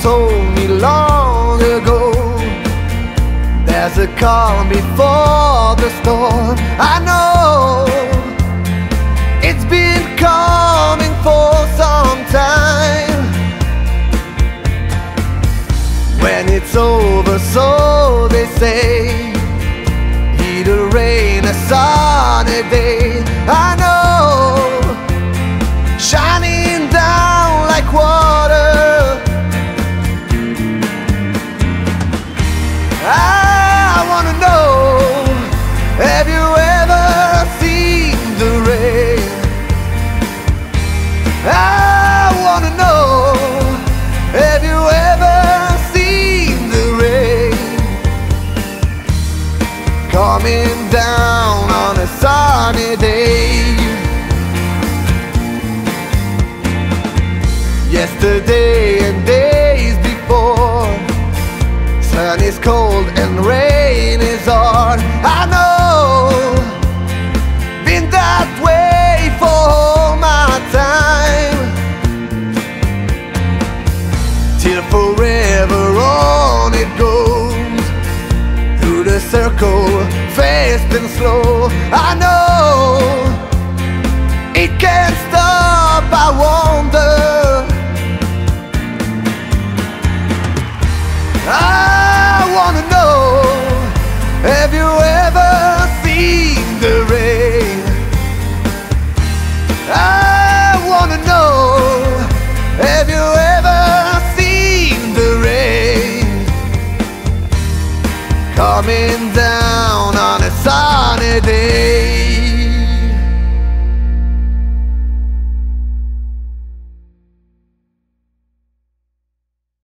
told me long ago, there's a calm before the storm. I know it's been coming for some time. When it's over, so they say, it'll rain a sunny day. I know, shining down like water. I wanna know, have you ever seen the rain? I wanna know, have you ever seen the rain coming down on a sunny day? Yesterday and days before, sun is cold and rain is hard. I know, been that way for all my time, till forever on it goes, through the circle, fast and slow. I know, it can't stop, I wonder. I wanna know, have you ever seen the rain? I wanna know, have you ever seen the rain coming down